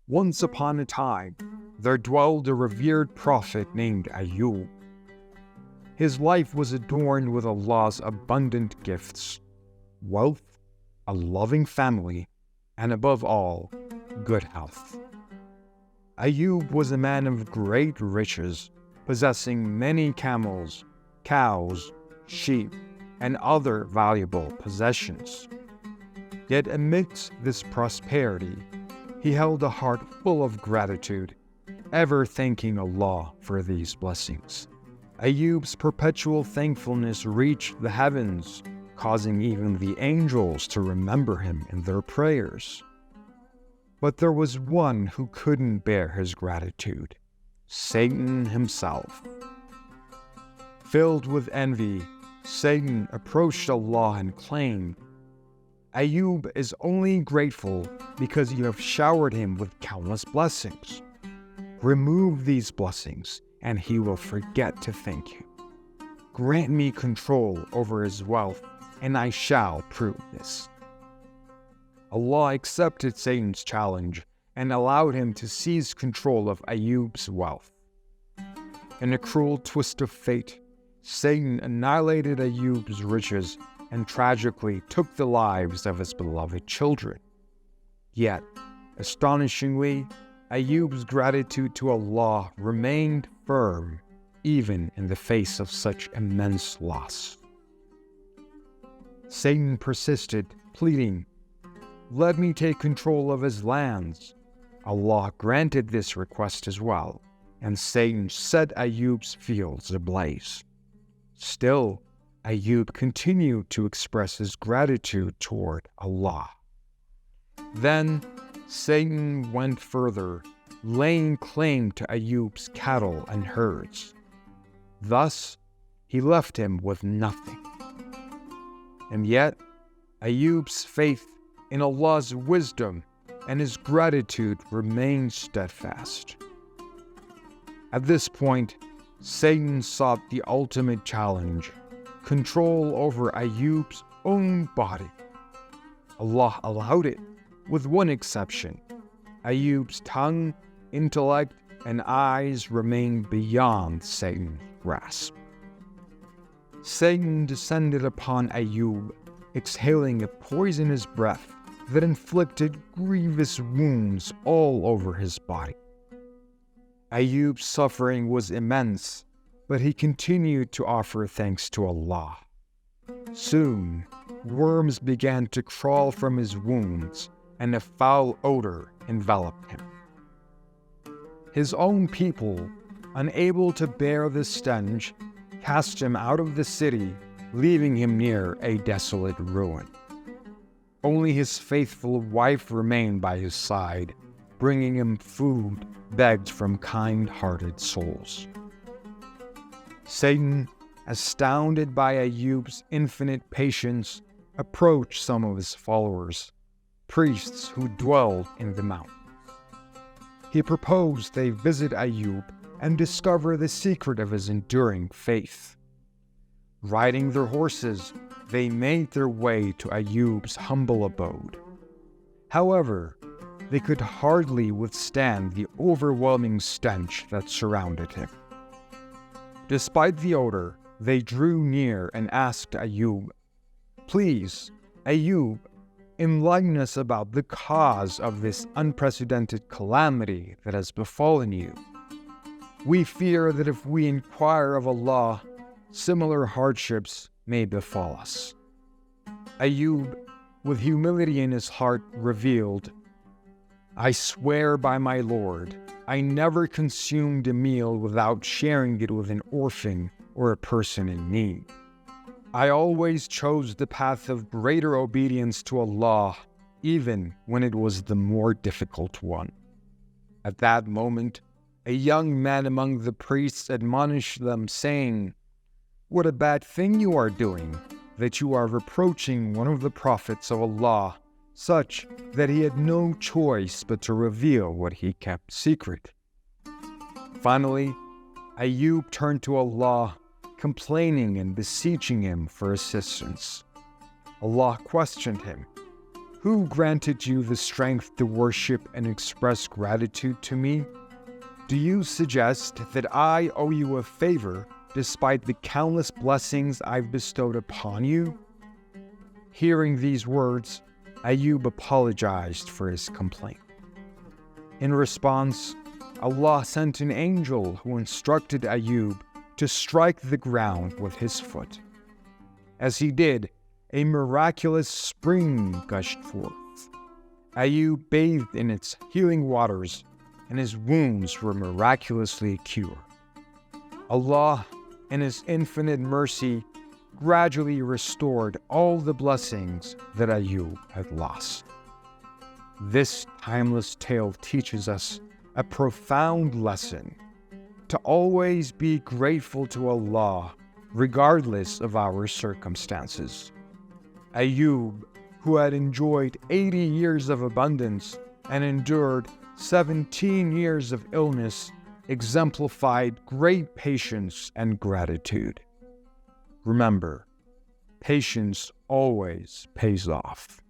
Once upon a time, there dwelled a revered prophet named Ayyub. His life was adorned with Allah's abundant gifts, wealth, a loving family, and above all, good health. Ayyub was a man of great riches, possessing many camels, cows, sheep, and other valuable possessions. Yet amidst this prosperity, he held a heart full of gratitude, ever thanking Allah for these blessings. Ayyub's perpetual thankfulness reached the heavens, causing even the angels to remember him in their prayers. But there was one who couldn't bear his gratitude: Satan himself. Filled with envy, Satan approached Allah and claimed, "Ayyub is only grateful because you have showered him with countless blessings. Remove these blessings, and he will forget to thank you. Grant me control over his wealth, and I shall prove this." Allah accepted Satan's challenge and allowed him to seize control of Ayyub's wealth. In a cruel twist of fate, Satan annihilated Ayyub's riches and tragically took the lives of his beloved children. Yet, astonishingly, Ayyub's gratitude to Allah remained firm even in the face of such immense loss. Satan persisted, pleading, "Let me take control of his lands." Allah granted this request as well, and Satan set Ayyub's fields ablaze. Still, Ayyub continued to express his gratitude toward Allah. Then Satan went further, laying claim to Ayyub's cattle and herds. Thus, he left him with nothing. And yet, Ayyub's faith in Allah's wisdom and his gratitude remained steadfast. At this point, Satan sought the ultimate challenge: control over Ayyub's own body. Allah allowed it, with one exception: Ayyub's tongue, intellect, and eyes remained beyond Satan's grasp. Satan descended upon Ayyub, exhaling a poisonous breath that inflicted grievous wounds all over his body. Ayyub's suffering was immense, but he continued to offer thanks to Allah. Soon, worms began to crawl from his wounds, and a foul odor enveloped him. His own people, unable to bear the stench, cast him out of the city, leaving him near a desolate ruin. Only his faithful wife remained by his side, bringing him food begged from kind-hearted souls. Satan, astounded by Ayyub's infinite patience, approached some of his followers, priests who dwelled in the mountains. He proposed they visit Ayyub and discover the secret of his enduring faith. Riding their horses, they made their way to Ayyub's humble abode. However, they could hardly withstand the overwhelming stench that surrounded him. Despite the odor, they drew near and asked Ayyub, "Please, Ayyub, enlighten us about the cause of this unprecedented calamity that has befallen you. We fear that if we inquire of Allah, similar hardships may befall us." Ayyub, with humility in his heart, revealed, "I swear by my Lord, I never consumed a meal without sharing it with an orphan or a person in need. I always chose the path of greater obedience to Allah, even when it was the more difficult one." At that moment, a young man among the priests admonished them, saying, "What a bad thing you are doing, that you are reproaching one of the prophets of Allah, such that he had no choice but to reveal what he kept secret." Finally, Ayyub turned to Allah, complaining and beseeching him for assistance. Allah questioned him, Who granted you the strength to worship and express gratitude to me? Do you suggest that I owe you a favor despite the countless blessings I've bestowed upon you? Hearing these words, Ayyub apologized for his complaint. In response, Allah sent an angel who instructed Ayyub to strike the ground with his foot. As he did, a miraculous spring gushed forth. Ayyub bathed in its healing waters, and his wounds were miraculously cured. Allah, in His infinite mercy, gradually restored all the blessings that Ayyub had lost. This timeless tale teaches us a profound lesson: to always be grateful to Allah, regardless of our circumstances. Ayyub, who had enjoyed 80 years of abundance and endured 17 years of illness, exemplified great patience and gratitude. Remember, patience always pays off.